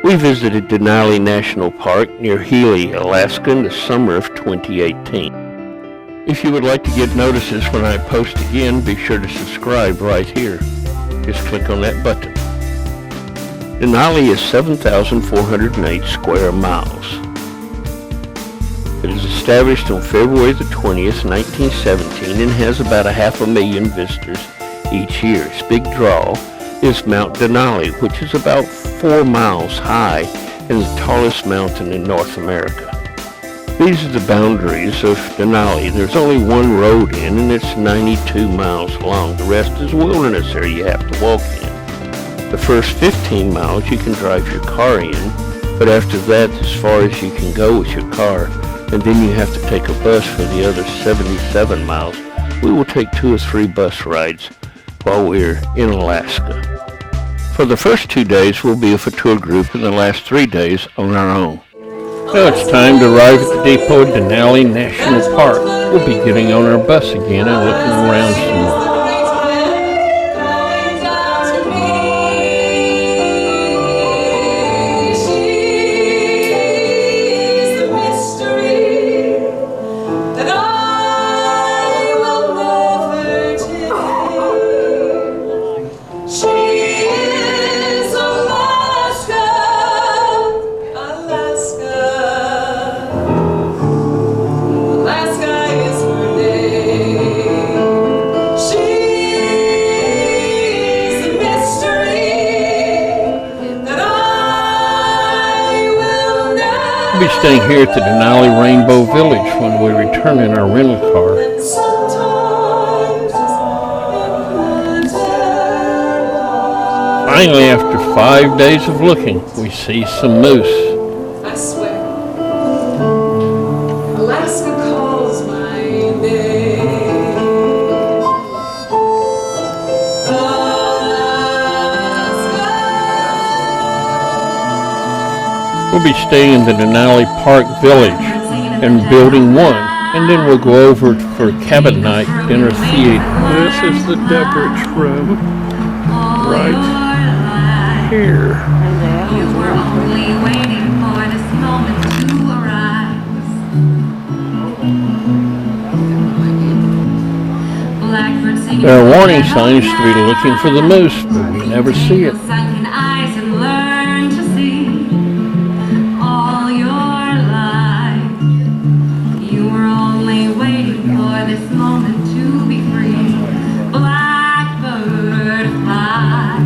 We visited Denali National Park near Healy, Alaska in the summer of 2018. If you would like to get notices when I post again, be sure to subscribe right here. Just click on that button. Denali is 7,408 square miles. It was established on February the 20th, 1917 and has about 500,000 visitors each year. Its big draw is Mount Denali, which is about 4 miles high and the tallest mountain in North America. These are the boundaries of Denali. There's only one road in and it's 92 miles long. The rest is wilderness area you have to walk in. The first 15 miles you can drive your car in, but after that as far as you can go with your car, and then you have to take a bus for the other 77 miles. We will take 2 or 3 bus rides while we're in Alaska. For the first 2 days we'll be with a tour group and the last 3 days on our own. Now it's time to arrive at the depot at Denali National Park. We'll be getting on our bus again and looking around some more. We'll be staying here at the Denali Rainbow Village when we return in our rental car. Finally, after 5 days of looking, we see some moose. I swear, Alaska calls my name. We'll be staying in the Denali Park Village in Building 1, and then we'll go over for cabin night dinner theater. This is the Deborich room, right here. You were only waiting for this moment to arise. Blackbird singing. There are warning signs to be looking for the moose, but we never see it. Sunken eyes and learn to see all your life. You were only waiting for this moment to be free. Blackbird fly.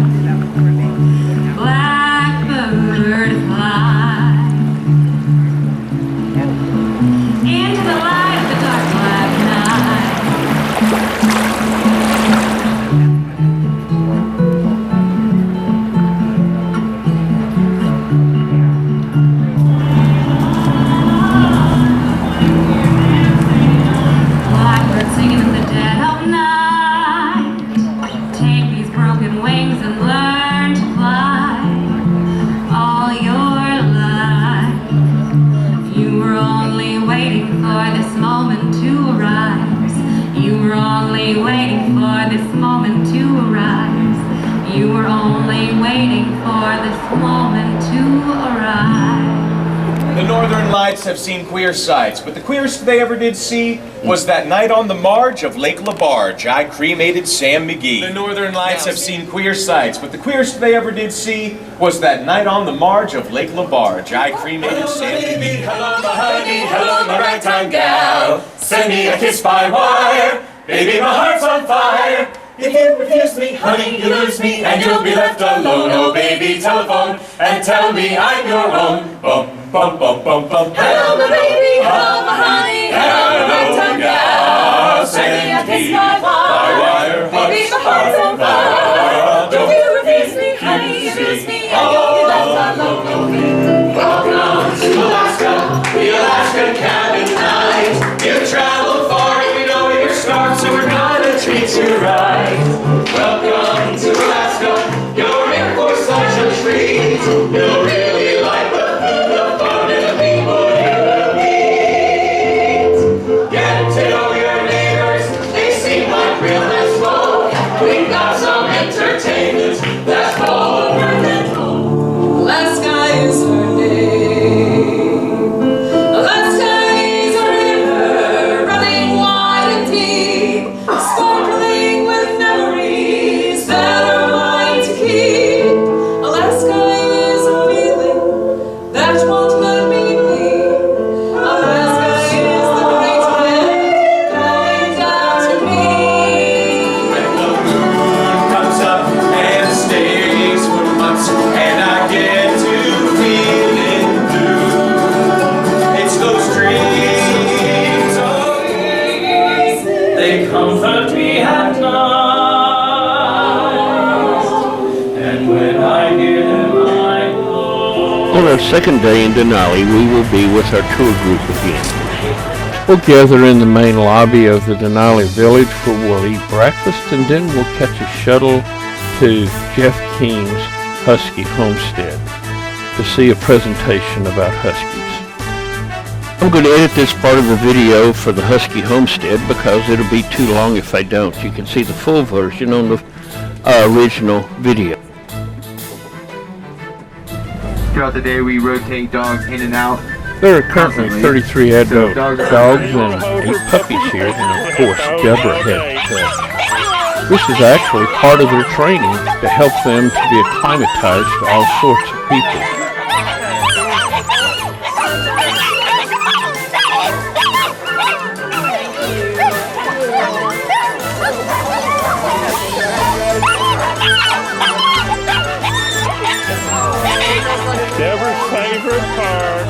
Blackbird fly into the light of the dark black night. Blackbird singing in the dead of night. Take these broken wings and learn to fly. All your life, you were only waiting for this moment to arise. You were only waiting for this moment to arise. You were only waiting for this moment to arise. The Northern Lights have seen queer sights, but the queerest they ever did see was that night on the marge of Lake LaBarge. I cremated Sam McGee. The Northern Lights have seen queer sights, but the queerest they ever did see was that night on the marge of Lake LaBarge. I cremated Sam McGee. Hello, my honey, hello, my ragtime gal. Send me a kiss by wire. Baby, my heart's on fire. If you refuse me, honey, you lose me, and you'll be left alone. Oh, baby, telephone and tell me I'm your own. Bum, bum, bum, bum, bum. Hello, my baby, hello, my honey, hello, my ragtime gal. Send me a kiss by wire. Baby, my heart's on fire. If you refuse me, honey, you lose me, and you'll be left alone. Welcome to Alaska, the Alaska cabin night. You've traveled far and we know you're starved, so we're gonna treat you right. Welcome to Alaska, you're in for such a treat. You'll really like the food, the fun, and the people you will meet. Get to know your neighbors, they seem like real nice folk. We've got some entertainment that's full of worth and hope. Alaska is On our second day in Denali, we will be with our tour group again. We'll gather in the main lobby of the Denali village where we'll eat breakfast, and then we'll catch a shuttle to Jeff Keene's Husky Homestead to see a presentation about huskies. I'm going to edit this part of the video for the Husky Homestead because it'll be too long if I don't. You can see the full version on the original video. Throughout the day, we rotate dogs in and out. There are currently 33 adult dogs and 8 puppies here, and of course Deborah had This is actually part of their training to help them to be acclimatized to all sorts of people. Deborah's favorite part.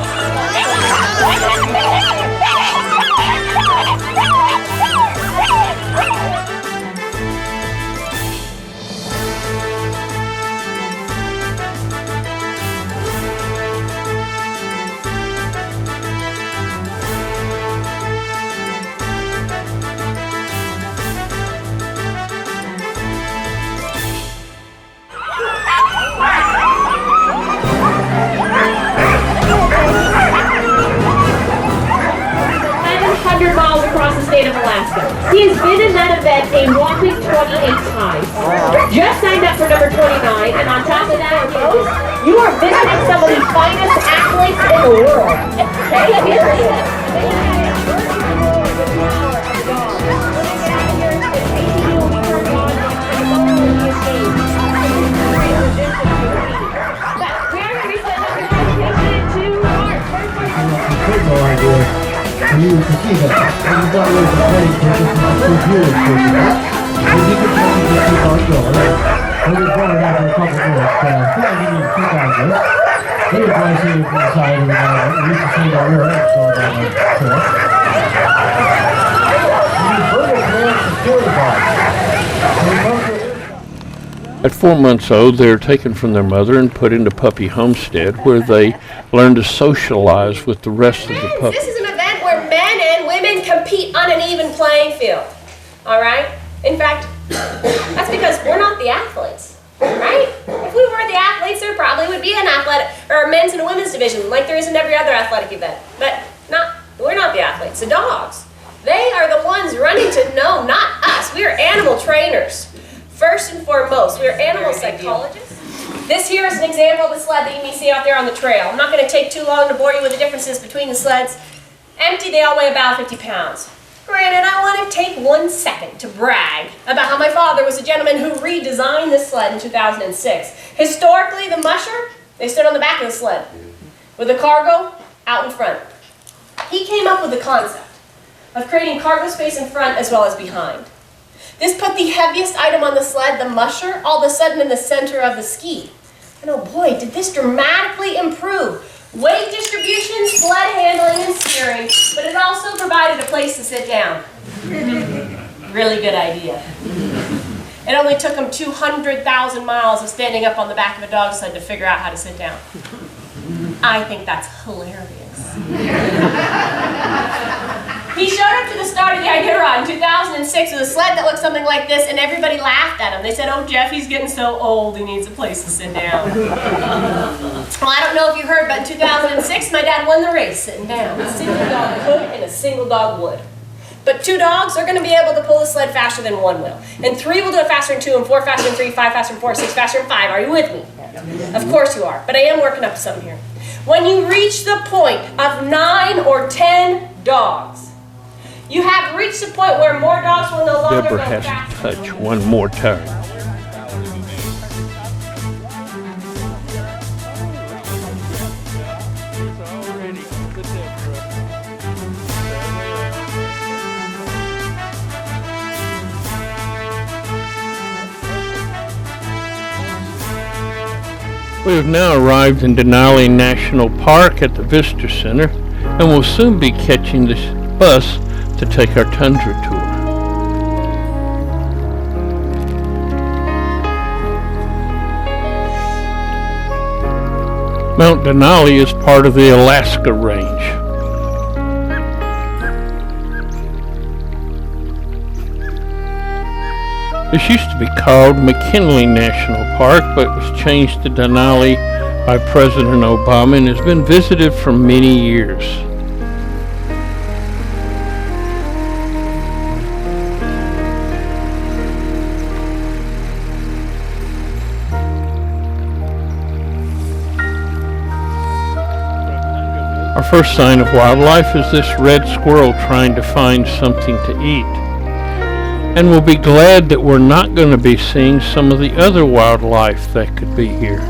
Miles across the state of Alaska. He has been in that event a whopping 28 times. Just signed up for number 29, and on top of that, you are visiting some of the finest athletes in the world. You can see that. And you thought it was a very computer system. And you could probably just keep on going. When we brought it after a couple minutes, I didn't even think on this. He was going to see it from the side of the mountain. We used to see the rear end going down the trip. These little players security guards. At 4 months old, they're taken from their mother and put into Puppy Homestead, where they learn to socialize with the rest of the puppies. This is an event where men and women compete on an even playing field. All right? In fact, that's because we're not the athletes, right? If we were the athletes, there probably would be an athletic or a men's and a women's division, like there is in every other athletic event. But we're not the athletes. The dogs, they are the ones running to know, not us. We are animal trainers. First and foremost, we are animal psychologists. This here is an example of the sled that you may see out there on the trail. I'm not going to take too long to bore you with the differences between the sleds. Empty, they all weigh about 50 pounds. Granted, I want to take 1 second to brag about how my father was a gentleman who redesigned this sled in 2006. Historically, the musher, they stood on the back of the sled, with the cargo out in front. He came up with the concept of creating cargo space in front as well as behind. This put the heaviest item on the sled, the musher, all of a sudden in the center of the ski. And oh boy, did this dramatically improve weight distribution, sled handling, and steering, but it also provided a place to sit down. Really good idea. It only took him 200,000 miles of standing up on the back of a dog sled to figure out how to sit down. I think that's hilarious. He showed up to the start of the Iditarod in 2006 with a sled that looked something like this, and everybody laughed at him. They said, "Oh, Jeff, he's getting so old, he needs a place to sit down." Well, I don't know if you heard, but in 2006, my dad won the race sitting down. A single dog could and a single dog would. But 2 dogs are going to be able to pull the sled faster than 1 will. And 3 will do it faster than 2, and 4 faster than 3, 5 faster than 4, 6 faster than 5. Are you with me? Of course you are. But I am working up to something here. When you reach the point of 9 or 10 dogs, you have reached the point where more dogs will no longer Deborah go has fast. to touch one more time. We have now arrived in Denali National Park at the Visitor Center, and will soon be catching this bus to take our tundra tour. Mount Denali is part of the Alaska Range. This used to be called McKinley National Park, but it was changed to Denali by President Obama and has been visited for many years. Our first sign of wildlife is this red squirrel trying to find something to eat. And we'll be glad that we're not going to be seeing some of the other wildlife that could be here.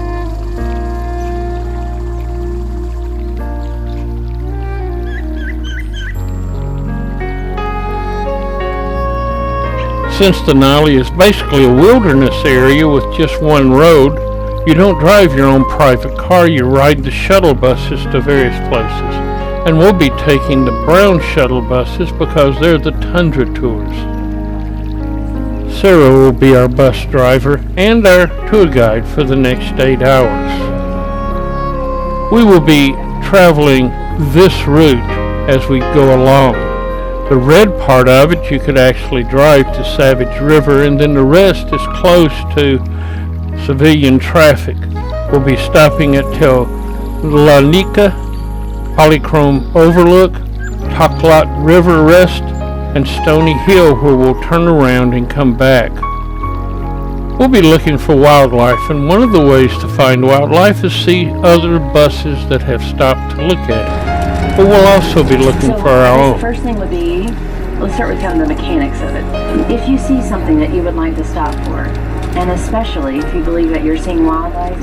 Since Denali is basically a wilderness area with just one road, you don't drive your own private car, you ride the shuttle buses to various places. And we'll be taking the brown shuttle buses because they're the Tundra tours. Sarah will be our bus driver and our tour guide for the next 8 hours. We will be traveling this route as we go along. The red part of it you could actually drive to Savage River, and then the rest is close to civilian traffic. We'll be stopping at Telanica, Polychrome Overlook, Taklot River Rest, and Stony Hill, where we'll turn around and come back. We'll be looking for wildlife, and one of the ways to find wildlife is see other buses that have stopped to look at it. But we'll also be looking for our own. The first thing would be, let's start with kind of the mechanics of it. If you see something that you would like to stop for, and especially if you believe that you're seeing wildlife,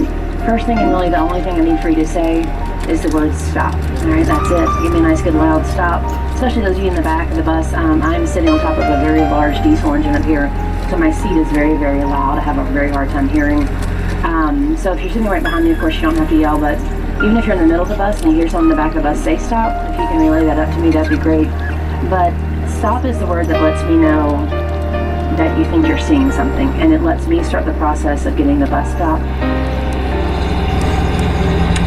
first thing and really the only thing I need for you to say is the word stop. Alright, that's it. Give me a nice good loud stop. Especially those of you in the back of the bus. I'm sitting on top of a very large diesel engine up here, so my seat is very, very loud. I have a very hard time hearing. So if you're sitting right behind me, of course you don't have to yell, but even if you're in the middle of the bus and you hear someone in the back of the bus say stop, if you can relay that up to me, that'd be great. But stop is the word that lets me know that you think you're seeing something, and it lets me start the process of getting the bus stopped.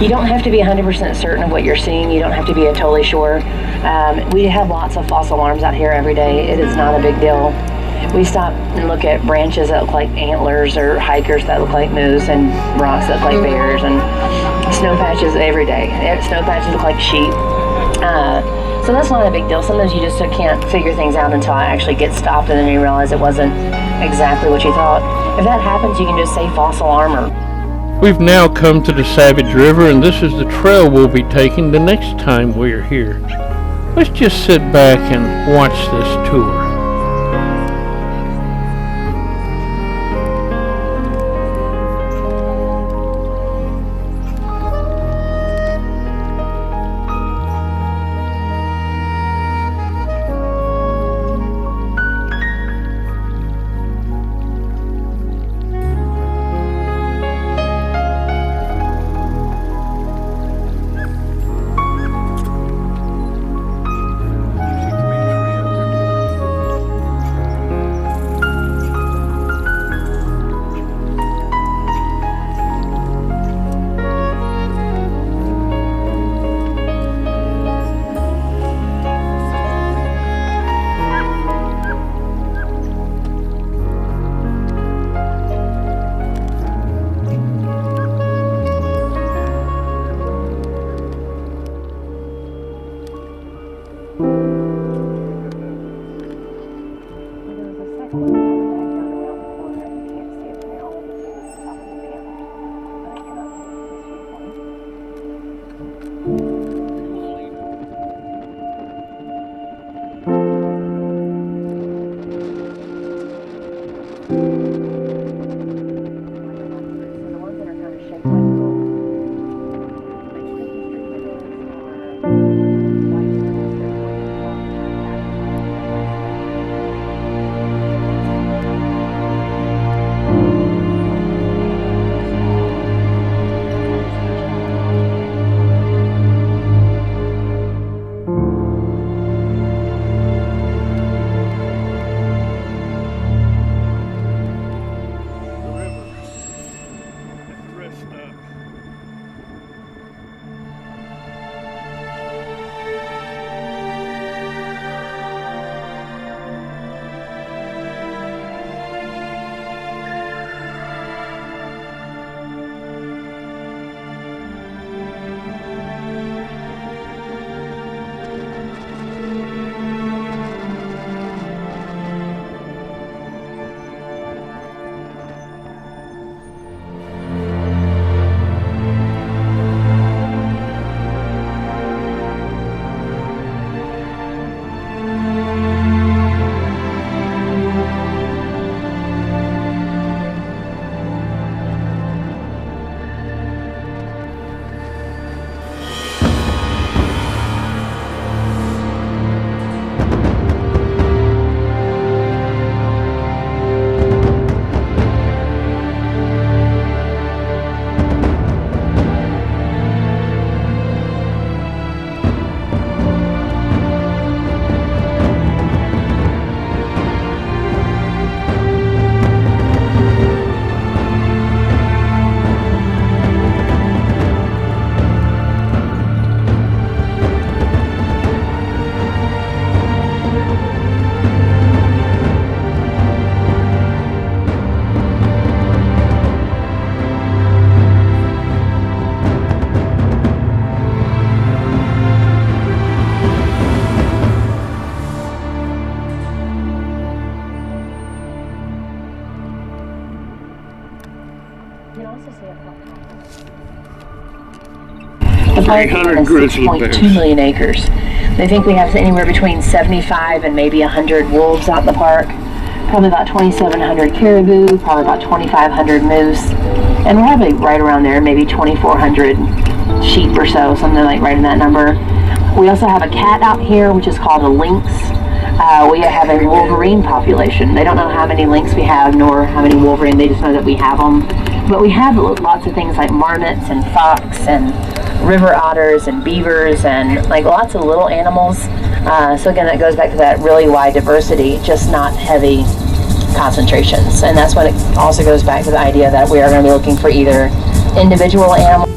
You don't have to be 100% certain of what you're seeing. You don't have to be totally sure. We have lots of false alarms out here every day. It is not a big deal. We stop and look at branches that look like antlers, or hikers that look like moose, and rocks that look like bears, and snow patches every day. Snow patches look like sheep. So that's not a big deal. Sometimes you just can't figure things out until I actually get stopped, and then you realize it wasn't exactly what you thought. If that happens, you can just say false alarm. We've now come to the Savage River, and this is the trail we'll be taking the next time we're here. Let's just sit back and watch this tour. park 300 and grizzly bears. 6.2 million acres. They think we have anywhere between 75 and maybe 100 wolves out in the park. Probably about 2,700 caribou, probably about 2,500 moose, and we're probably right around there, maybe 2,400 sheep or so, something like right in that number. We also have a cat out here, which is called a lynx. We have a wolverine population. They don't know how many lynx we have, nor how many wolverine. They just know that we have them. But we have lots of things like marmots and fox and river otters and beavers and like lots of little animals. So again, that goes back to that really wide diversity, just not heavy concentrations. And that's when it also goes back to the idea that we are going to be looking for either individual animals.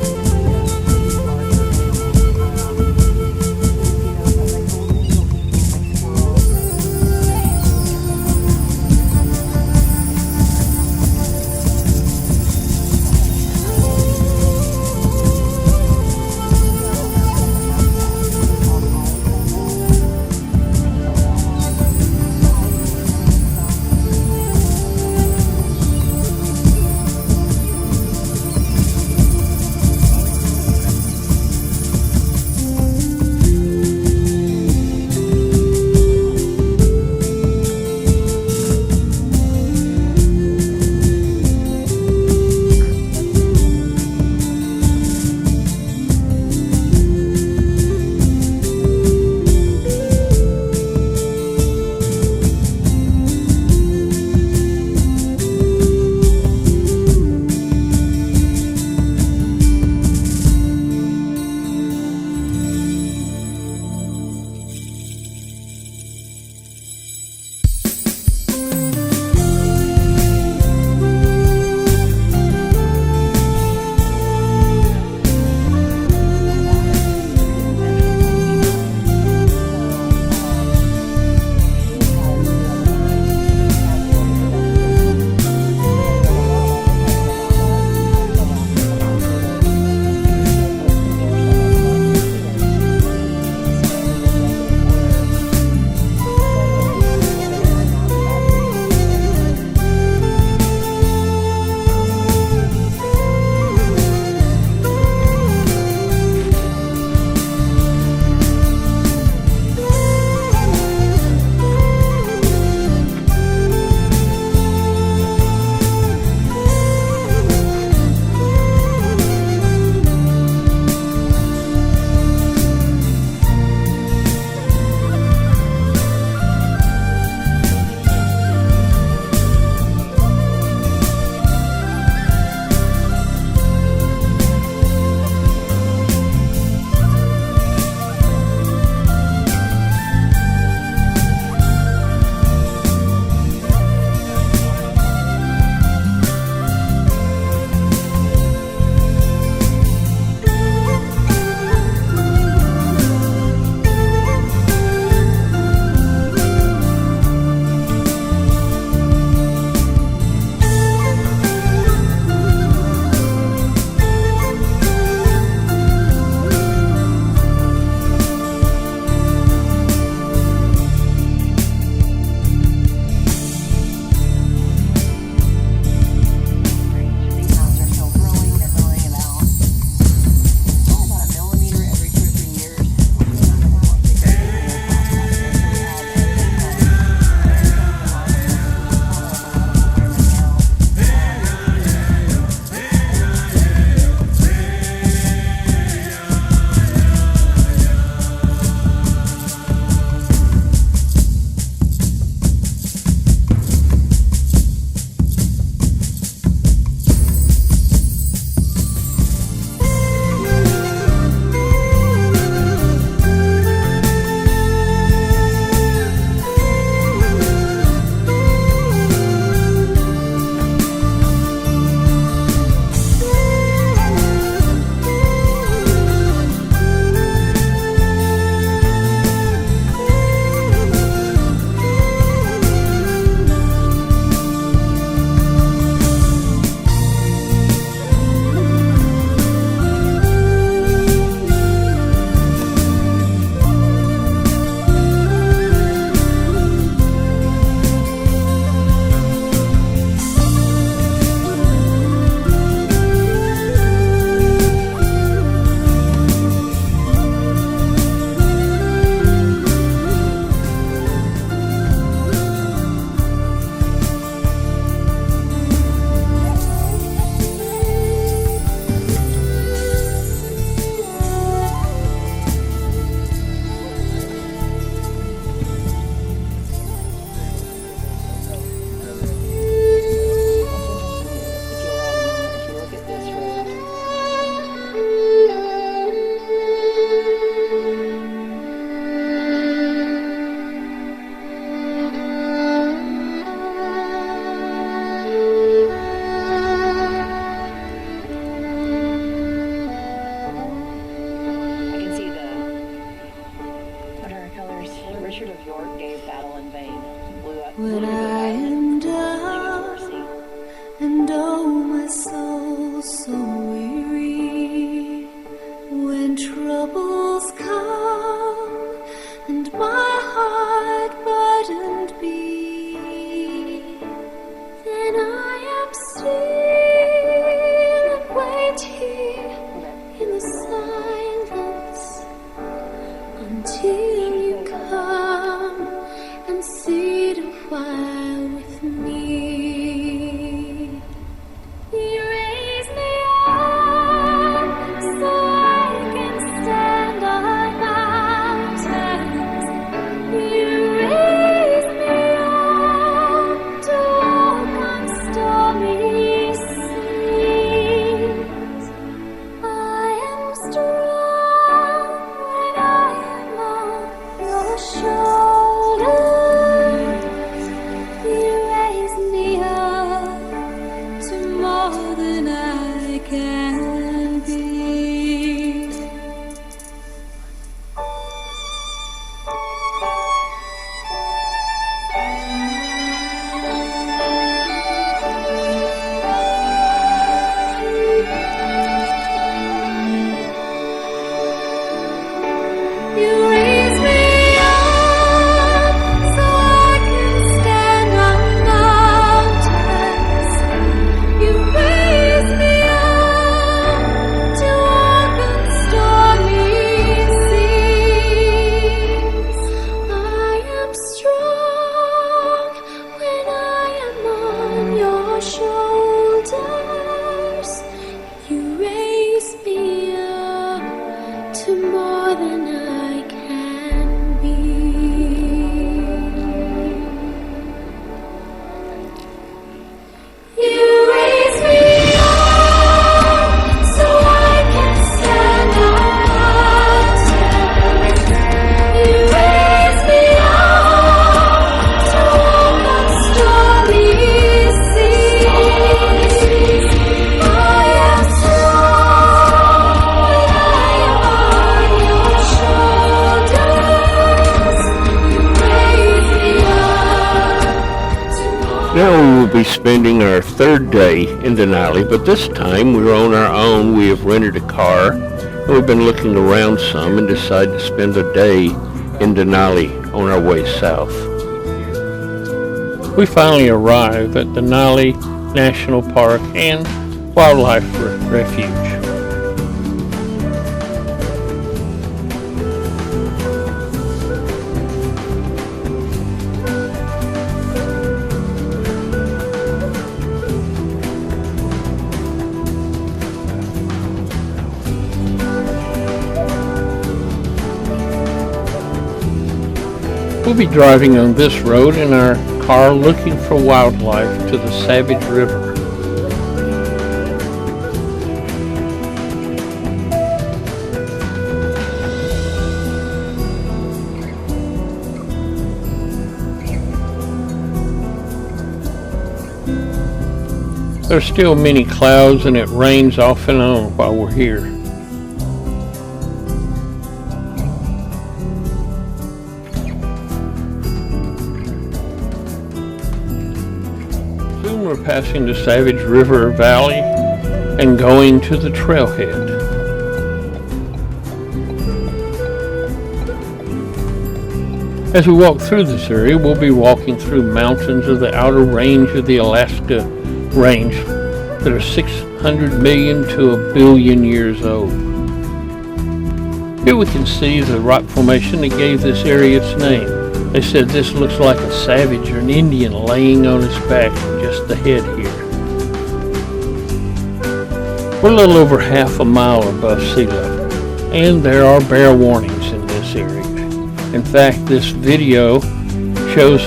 be spending our third day in Denali, but this time we're on our own. We have rented a car, and we've been looking around some and decided to spend a day in Denali on our way south. We finally arrived at Denali National Park and Wildlife Refuge. We'll be driving on this road in our car looking for wildlife to the Savage River. There's still many clouds and it rains off and on while we're here. Soon we're passing the Savage River Valley and going to the trailhead. As we walk through this area, we'll be walking through mountains of the outer range of the Alaska range that are 600 million to 1 billion years old. Here we can see the rock formation that gave this area its name. They said this looks like a savage or an Indian laying on his back just ahead here. We're a little over half a mile above sea level, and there are bear warnings in this area. In fact, this video shows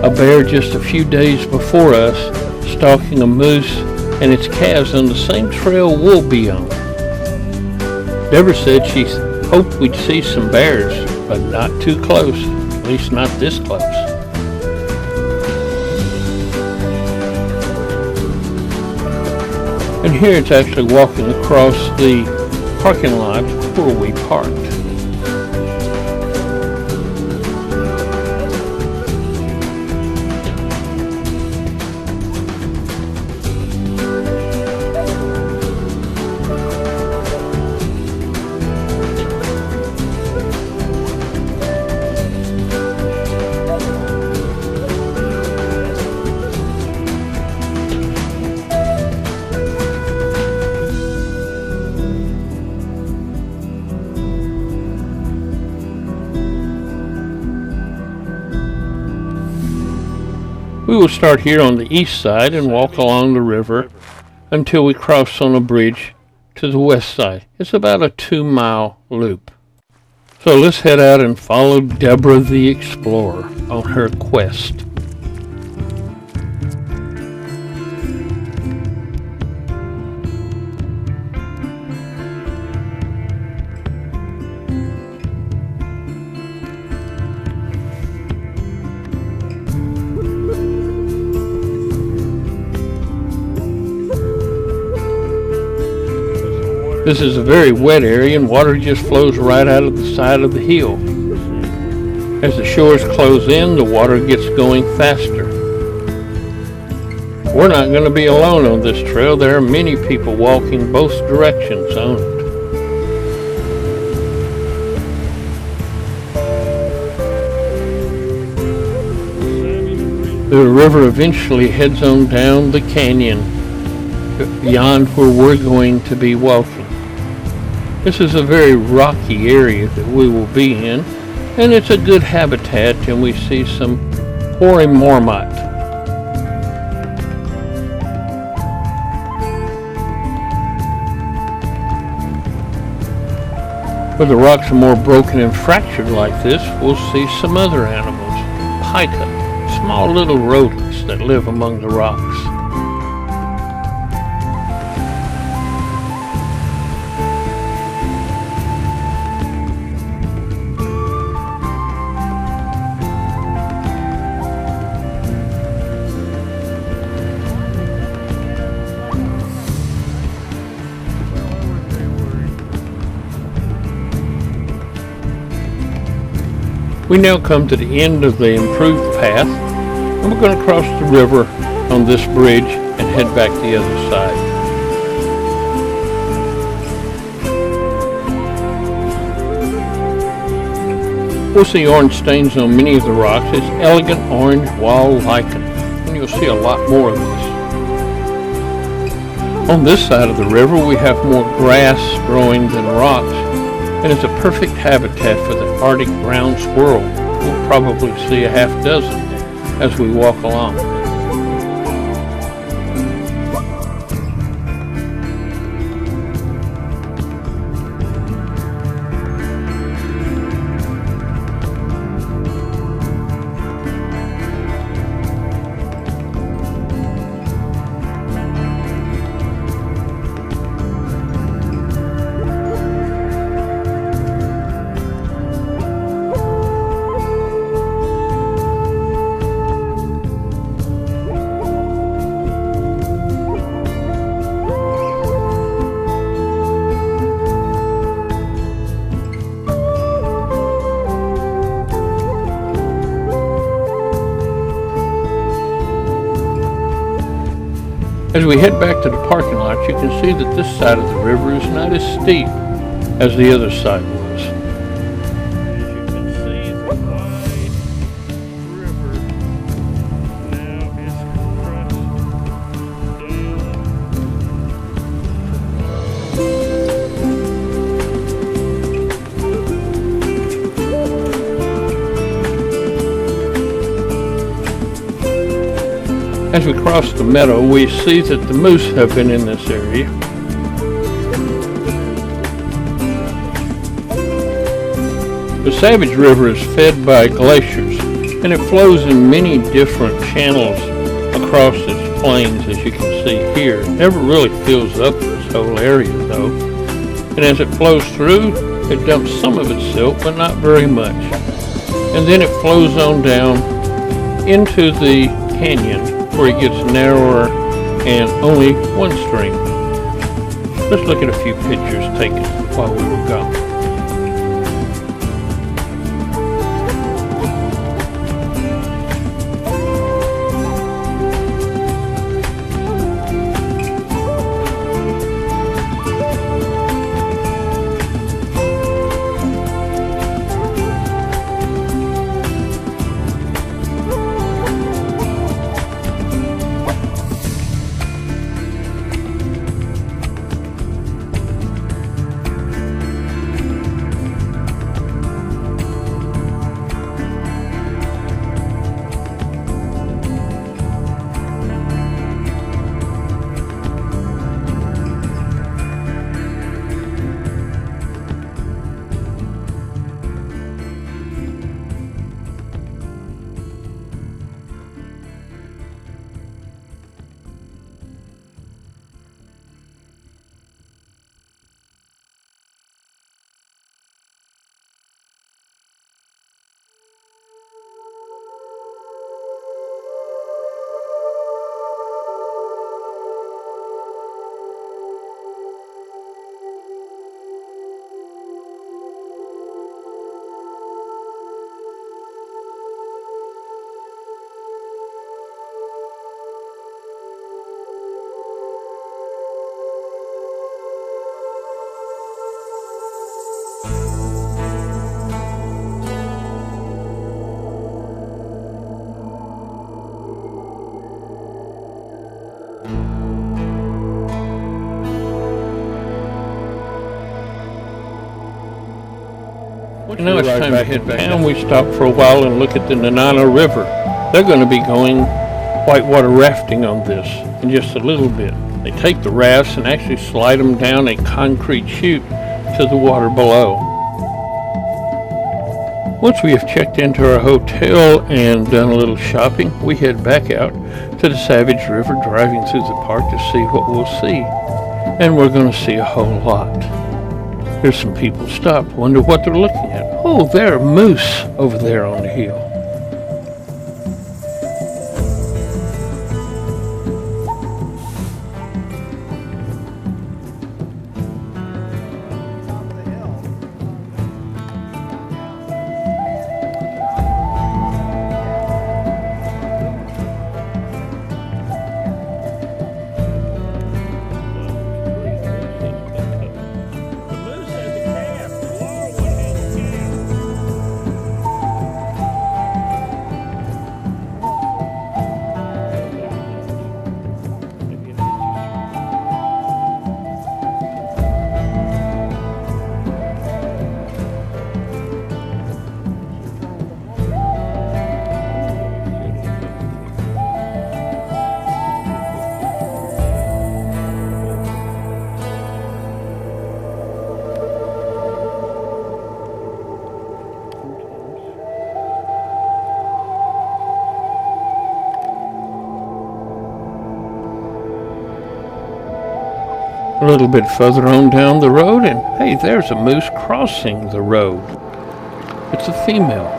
a bear just a few days before us stalking a moose and its calves on the same trail we'll be on. Deborah said she hoped we'd see some bears, but not too close, at least not this close. And here it's actually walking across the parking lot where we parked. We will start here on the east side and walk along the river until we cross on a bridge to the west side. It's about a 2-mile loop. So let's head out and follow Deborah the Explorer on her quest. This is a very wet area and water just flows right out of the side of the hill. As the shores close in, the water gets going faster. We're not going to be alone on this trail. There are many people walking both directions on it. The river eventually heads on down the canyon beyond where we're going to be walking. This is a very rocky area that we will be in, and it's a good habitat, and we see some hoary marmot. Where the rocks are more broken and fractured like this, we'll see some other animals. Pika, small little rodents that live among the rocks. We now come to the end of the improved path, and we're going to cross the river on this bridge and head back the other side. We'll see orange stains on many of the rocks. It's elegant orange wall lichen, and you'll see a lot more of this. On this side of the river, we have more grass growing than rocks, and it's a perfect habitat for the Arctic ground squirrel. We'll probably see a half dozen as we walk along. As we head back to the parking lot, you can see that this side of the river is not as steep as the other side was. As you can see, the wide river now is compressed down. As we cross the meadow, we see that the moose have been in this area. The Savage River is fed by glaciers, and it flows in many different channels across its plains, as you can see here. It never really fills up this whole area, though. And as it flows through, it dumps some of its silt, but not very much. And then it flows on down into the canyon, where it gets narrower and only one stream. Let's look at a few pictures taken while we were gone. Now it's time to head back down. We stop for a while and look at the Denali River. They're going to be going whitewater rafting on this in just a little bit. They take the rafts and actually slide them down a concrete chute to the water below. Once we have checked into our hotel and done a little shopping, we head back out to the Savage River, driving through the park to see what we'll see. And we're going to see a whole lot. There's some people stopped, wonder what they're looking at. Oh, there are moose over there on the hill. little bit further on down the road, and hey, there's a moose crossing the road. It's a female.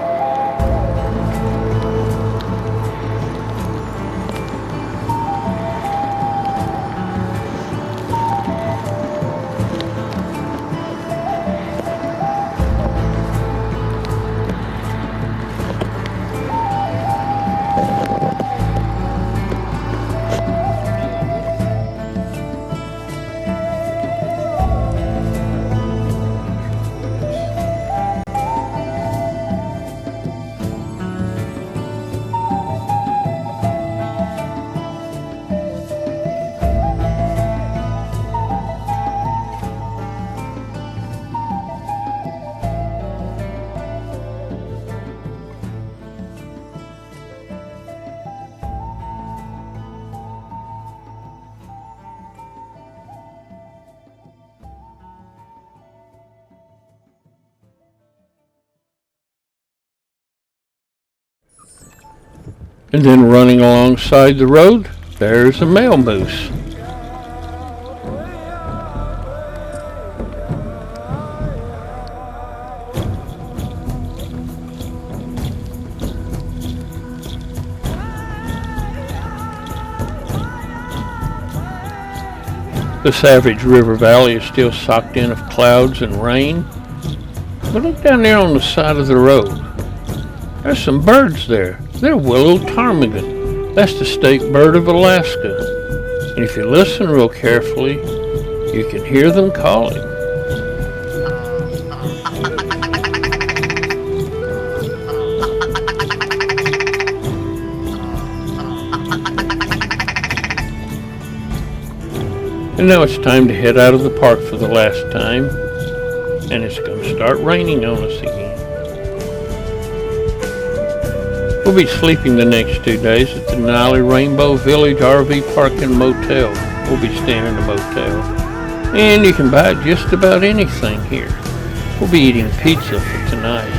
And then running alongside the road, there's a male moose. The Savage River Valley is still socked in of clouds and rain. But look down there on the side of the road. There's some birds there. They're willow ptarmigan. That's the state bird of Alaska. And if you listen real carefully, you can hear them calling. And now it's time to head out of the park for the last time. And it's going to start raining on us again. We'll be sleeping the next 2 days at the Denali Rainbow Village RV Park and Motel. We'll be staying in a motel. And you can buy just about anything here. We'll be eating pizza for tonight.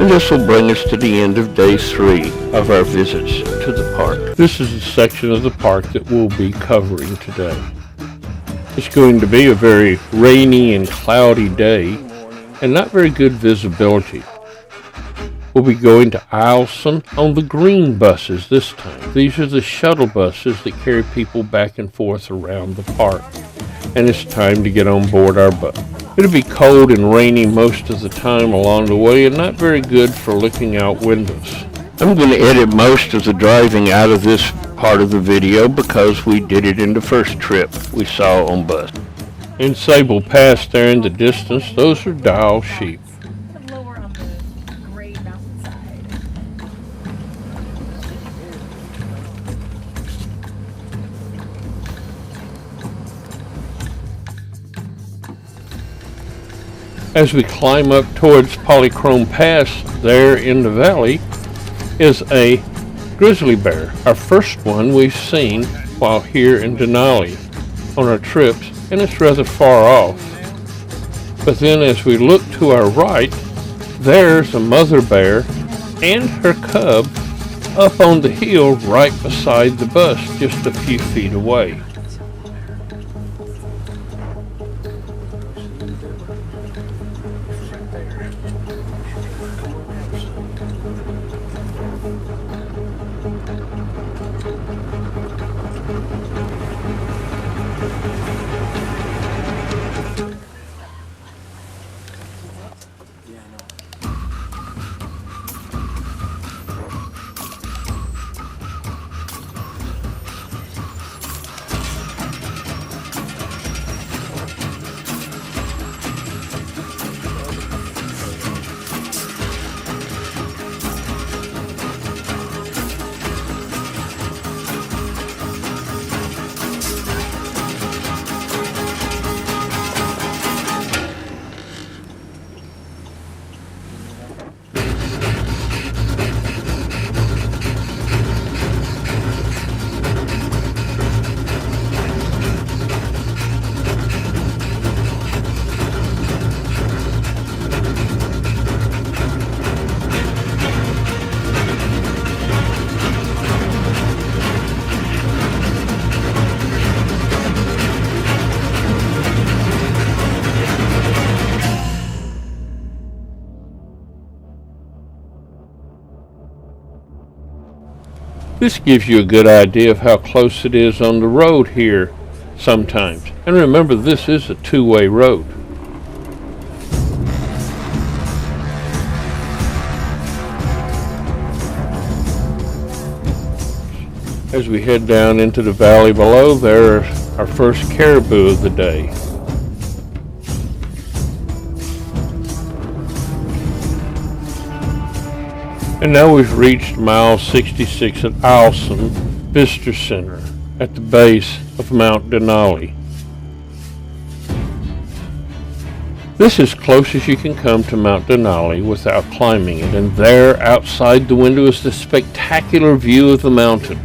And this will bring us to the end of day 3 of our visits to the park. This is a section of the park that we'll be covering today. It's going to be a very rainy and cloudy day and not very good visibility. We'll be going to Eielson on the green buses this time. These are the shuttle buses that carry people back and forth around the park. And it's time to get on board our bus. It'll be cold and rainy most of the time along the way and not very good for looking out windows. I'm going to edit most of the driving out of this part of the video because we did it in the first trip we saw on bus. In Sable Pass there in the distance, those are Dial sheep. Lower on the gray mountainside. As we climb up towards Polychrome Pass there in the valley is a grizzly bear, our first one we've seen while here in Denali on our trips, and it's rather far off. But then as we look to our right, there's a mother bear and her cub up on the hill right beside the bus, just a few feet away. This gives you a good idea of how close it is on the road here sometimes. And remember, this is a two-way road. As we head down into the valley below, there's our first caribou of the day. And now we've reached mile 66 at Owlson Visitor Center at the base of Mount Denali. This is as close as you can come to Mount Denali without climbing it, and there outside the window is the spectacular view of the mountain.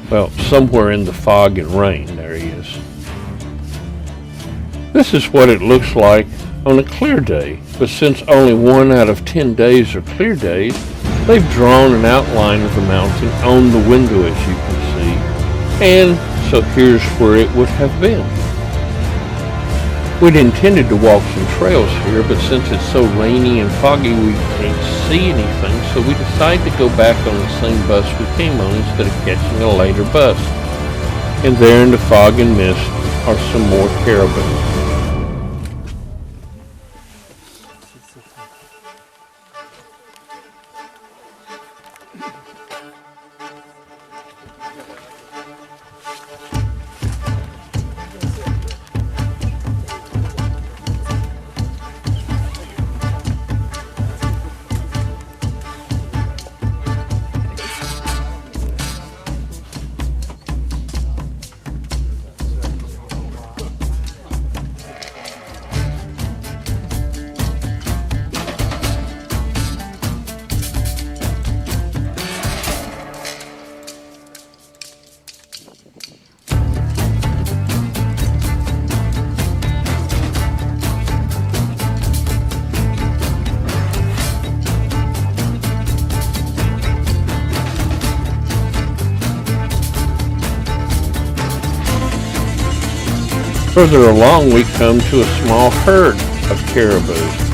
Well, somewhere in the fog and rain, there he is. This is what it looks like on a clear day, but since only 1 out of 10 days are clear days, they've drawn an outline of the mountain on the window, as you can see, and so here's where it would have been. We'd intended to walk some trails here, but since it's so rainy and foggy we can't see anything, so we decided to go back on the same bus we came on instead of catching a later bus. And there in the fog and mist are some more caribou. Further along, we come to a small herd of caribou.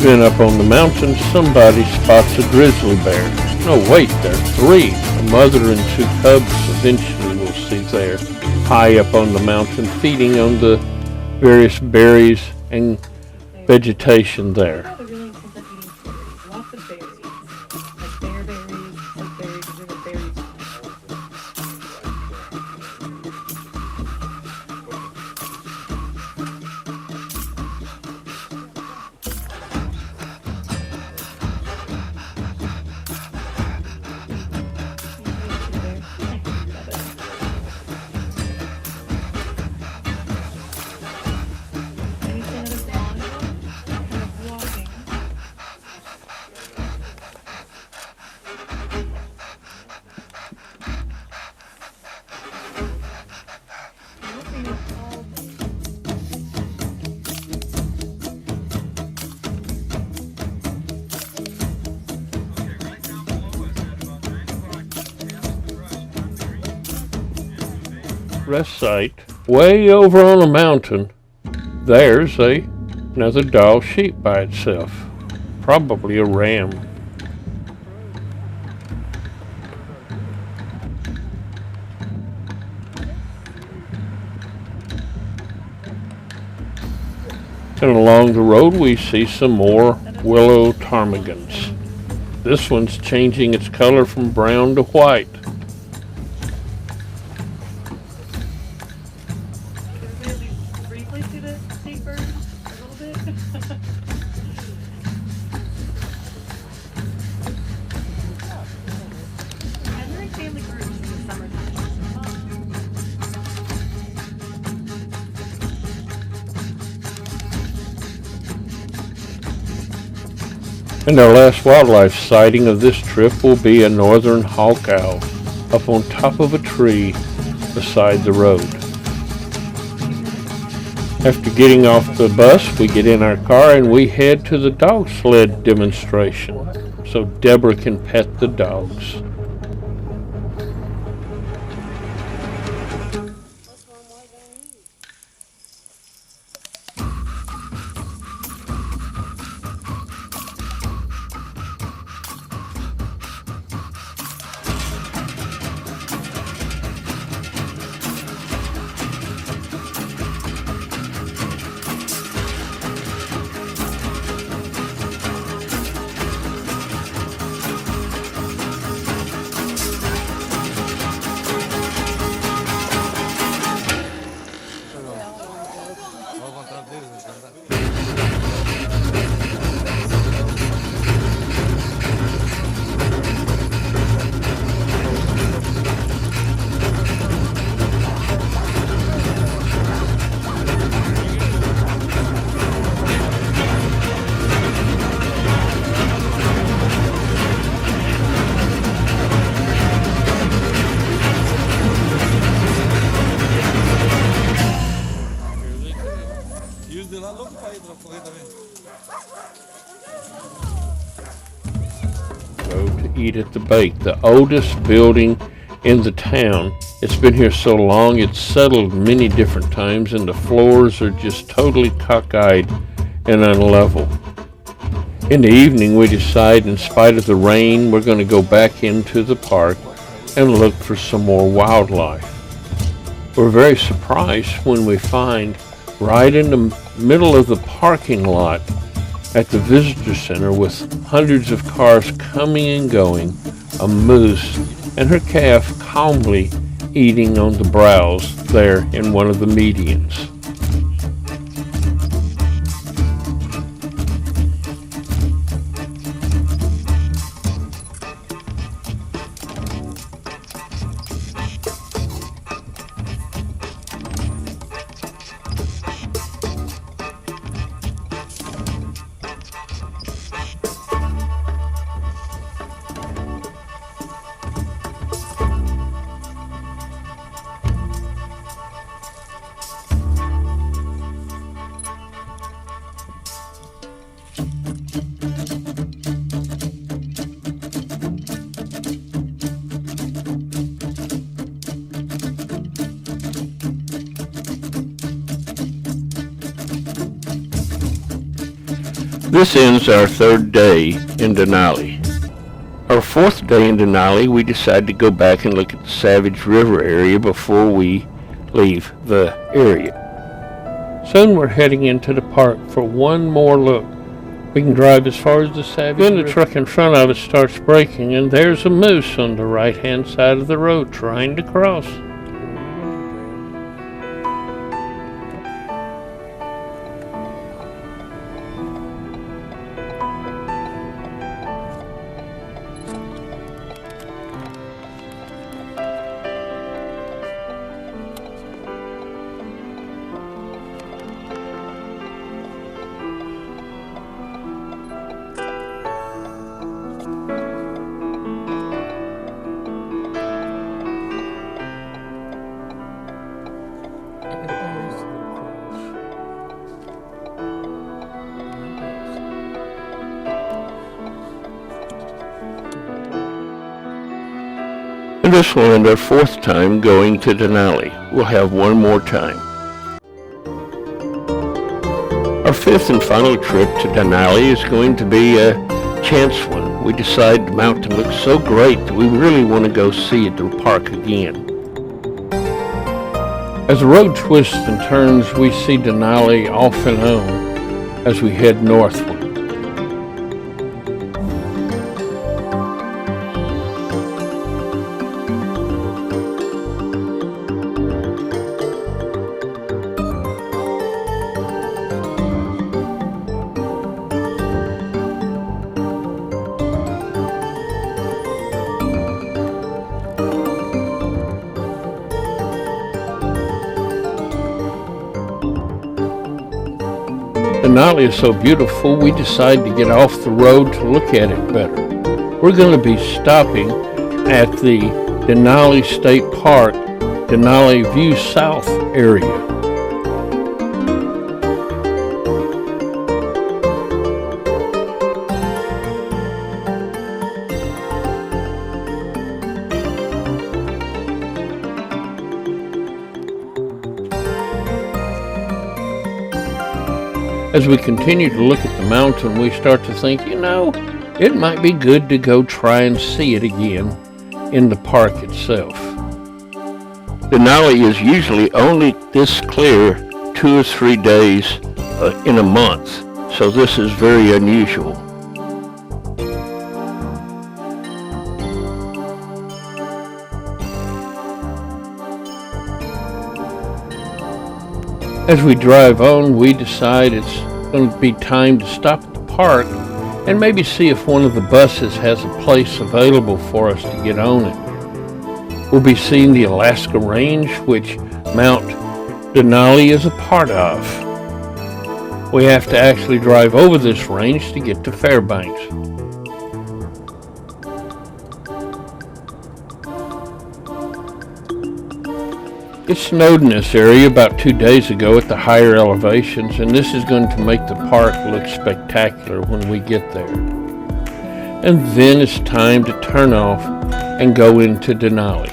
Then up on the mountain, somebody spots a grizzly bear. No, wait, there are 3. A mother and 2 cubs eventually we'll see there, high up on the mountain, feeding on the various berries and vegetation there. Rest site way over on a mountain. There's another dog sheep by itself, probably a ram. And along the road we see some more willow ptarmigans. This one's changing its color from brown to white. And our last wildlife sighting of this trip will be a northern hawk owl up on top of a tree beside the road. After getting off the bus, we get in our car and we head to the dog sled demonstration so Deborah can pet the dogs. Go to Eat at the Bake, the oldest building in the town. It's been here so long, it's settled many different times, and the floors are just totally cockeyed and unlevel. In the evening, we decide, in spite of the rain, we're going to go back into the park and look for some more wildlife. We're very surprised when we find, right in the middle of the parking lot at the visitor center with hundreds of cars coming and going, a moose and her calf calmly eating on the browse there in one of the medians. This ends our third day in Denali. Our fourth day in Denali, we decide to go back and look at the Savage River area before we leave the area. Soon we're heading into the park for one more look. We can drive as far as the Savage River. Then the truck in front of us starts braking, and there's a moose on the right-hand side of the road trying to cross. And this will end our fourth time going to Denali. We'll have one more time. Our fifth and final trip to Denali is going to be a chance one. We decide the mountain looks so great that we really want to go see the park again. As the road twists and turns, we see Denali off and on as we head northward. Denali is so beautiful, we decided to get off the road to look at it better. We're going to be stopping at the Denali State Park, Denali View South area. As we continue to look at the mountain, we start to think, it might be good to go try and see it again in the park itself. Denali is usually only this clear 2 or 3 days in a month, so this is very unusual. As we drive on, we decide it's going to be time to stop at the park and maybe see if one of the buses has a place available for us to get on it. We'll be seeing the Alaska Range, which Mount Denali is a part of. We have to actually drive over this range to get to Fairbanks. It snowed in this area about 2 days ago at the higher elevations, and this is going to make the park look spectacular when we get there. And then it's time to turn off and go into Denali.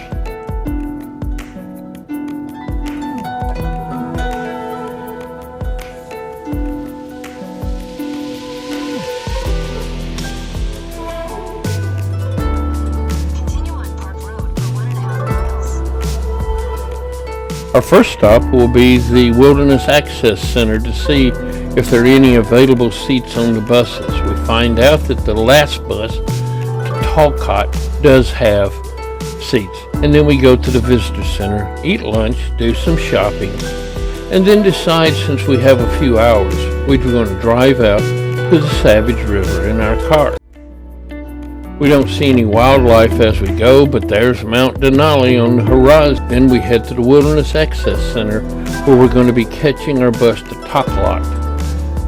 Our first stop will be the Wilderness Access Center to see if there are any available seats on the buses. We find out that the last bus to Talcott does have seats. And then we go to the Visitor Center, eat lunch, do some shopping, and then decide, since we have a few hours, we're going to drive out to the Savage River in our car. We don't see any wildlife as we go, but there's Mount Denali on the horizon. Then we head to the Wilderness Access Center, where we're going to be catching our bus to Talcott.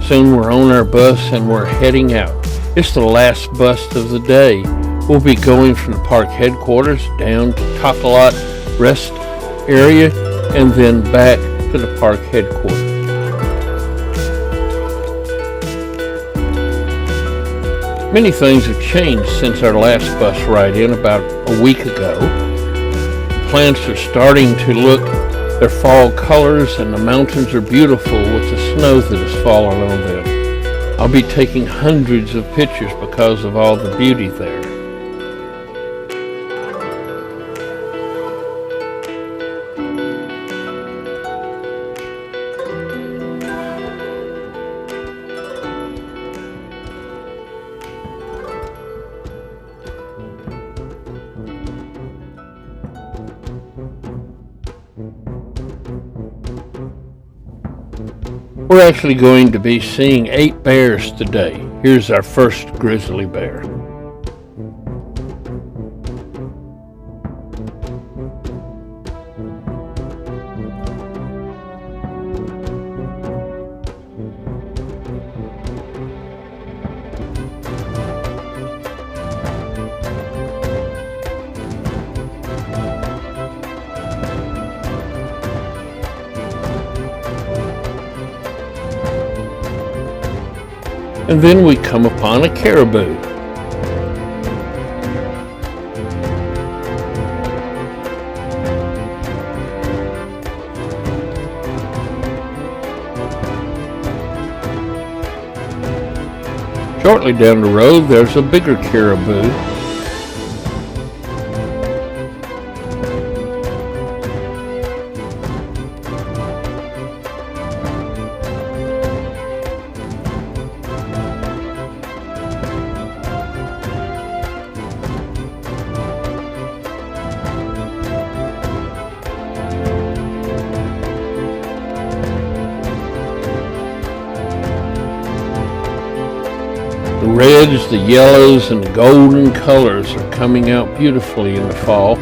Soon we're on our bus and we're heading out. It's the last bus of the day. We'll be going from the park headquarters down to Talcott rest area and then back to the park headquarters. Many things have changed since our last bus ride-in about a week ago. The plants are starting to look their fall colors, and the mountains are beautiful with the snow that has fallen on them. I'll be taking hundreds of pictures because of all the beauty there. We're actually going to be seeing 8 bears today. Here's our first grizzly bear. And then we come upon a caribou. Shortly down the road, there's a bigger caribou. The reds, the yellows, and the golden colors are coming out beautifully in the fall.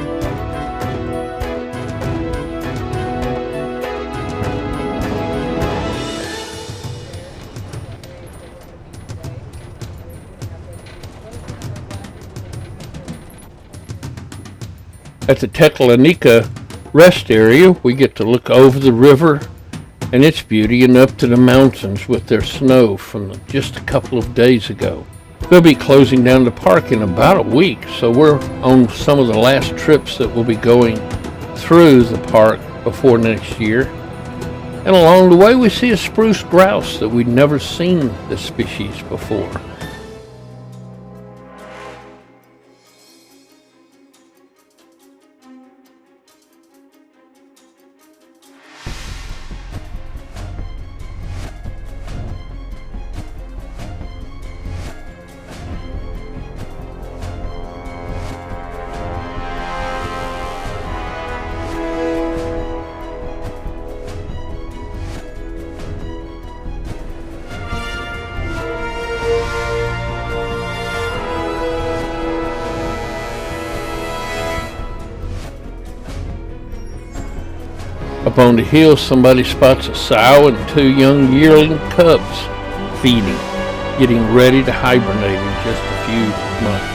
At the Teklanika rest area, we get to look over the river and its beauty and up to the mountains with their snow from just a couple of days ago. They'll be closing down the park in about a week, so we're on some of the last trips that we'll be going through the park before next year. And along the way we see a spruce grouse that we'd never seen this species before. Up on the hill, somebody spots a sow and 2 young yearling cubs feeding, getting ready to hibernate in just a few months.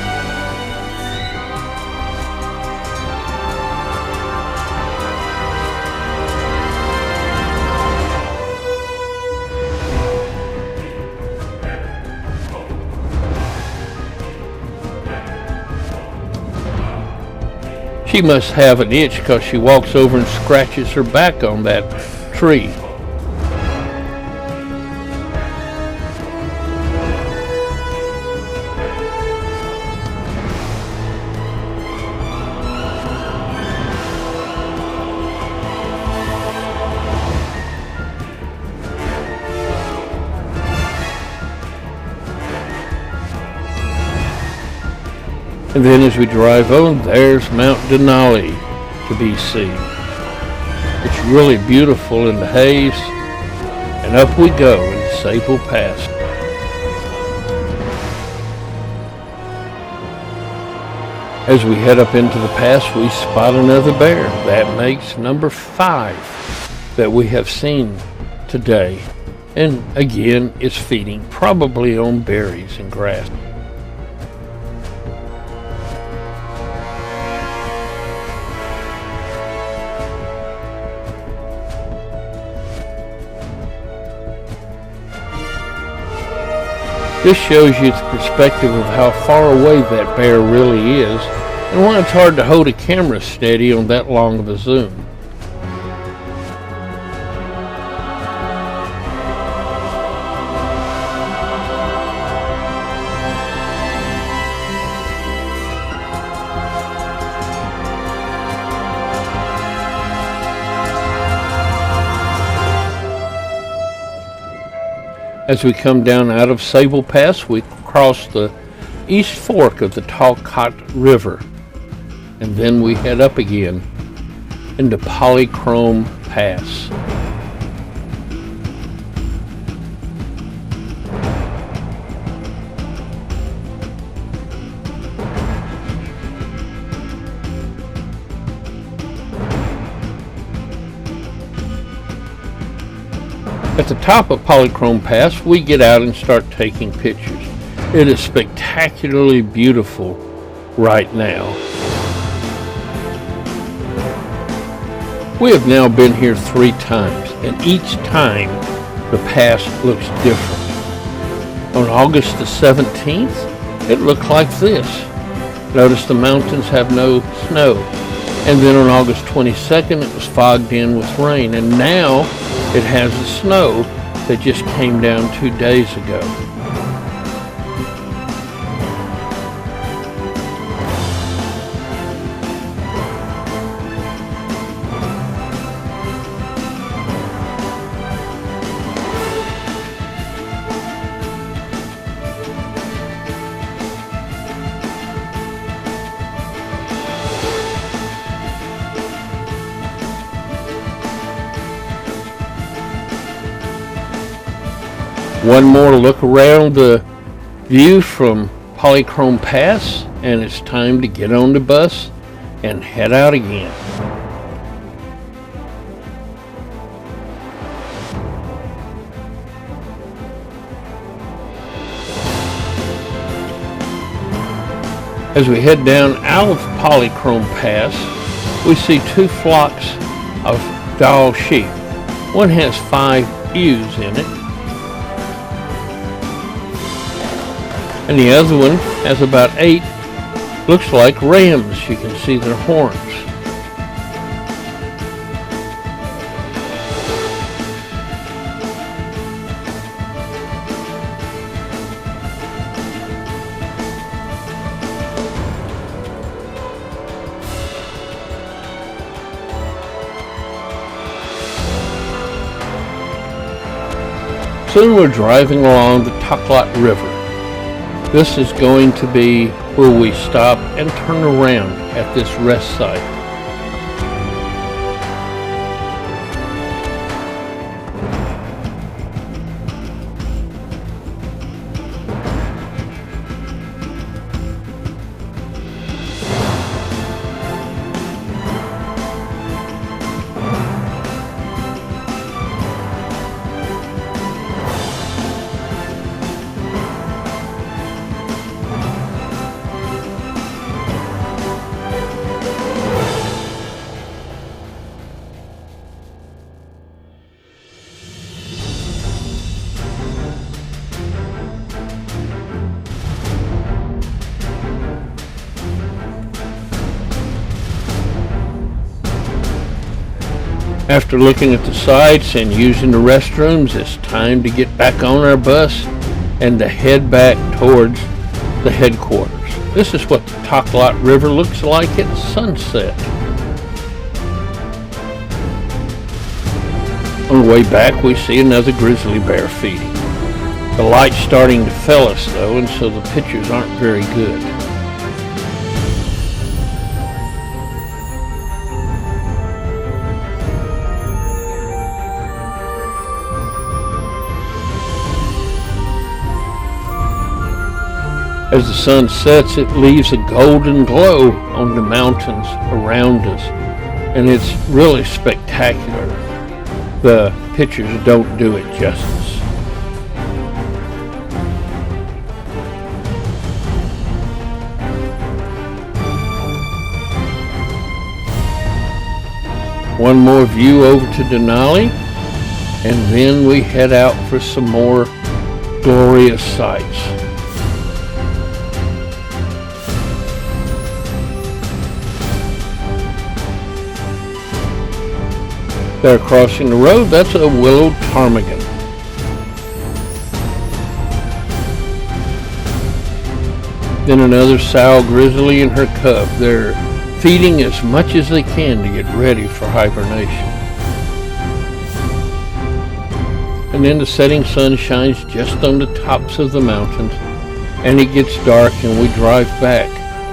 She must have an itch because she walks over and scratches her back on that tree. And then as we drive on, there's Mount Denali to be seen. It's really beautiful in the haze, and up we go in Sable Pass. As we head up into the pass, we spot another bear. That makes number 5 that we have seen today. And again, it's feeding, probably on berries and grass. This shows you the perspective of how far away that bear really is, and why it's hard to hold a camera steady on that long of a zoom. As we come down out of Sable Pass, we cross the east fork of the Talcott River, and then we head up again into Polychrome Pass. At the top of Polychrome Pass, we get out and start taking pictures. It is spectacularly beautiful right now. We have now been here 3 times, and each time the pass looks different. On August the 17th, it looked like this. Notice the mountains have no snow. And then on August 22nd, it was fogged in with rain, and now it has the snow that just came down 2 days ago. One more look around the view from Polychrome Pass, and it's time to get on the bus and head out again. As we head down out of Polychrome Pass, we see two flocks of Dall sheep. One has 5 ewes in it, and the other one has about 8, looks like rams. You can see their horns. Soon we're driving along the Toklat River. This is going to be where we stop and turn around at this rest site. After looking at the sights and using the restrooms, it's time to get back on our bus and to head back towards the headquarters. This is what the Toklat River looks like at sunset. On the way back, we see another grizzly bear feeding. The light's starting to fail us though, and so the pictures aren't very good. As the sun sets, it leaves a golden glow on the mountains around us, and it's really spectacular. The pictures don't do it justice. One more view over to Denali, and then we head out for some more glorious sights. There crossing the road, that's a willow ptarmigan. Then another sow grizzly and her cub. They're feeding as much as they can to get ready for hibernation. And then the setting sun shines just on the tops of the mountains, and it gets dark and we drive back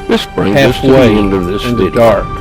This brings us to the halfway end of this in video. the dark.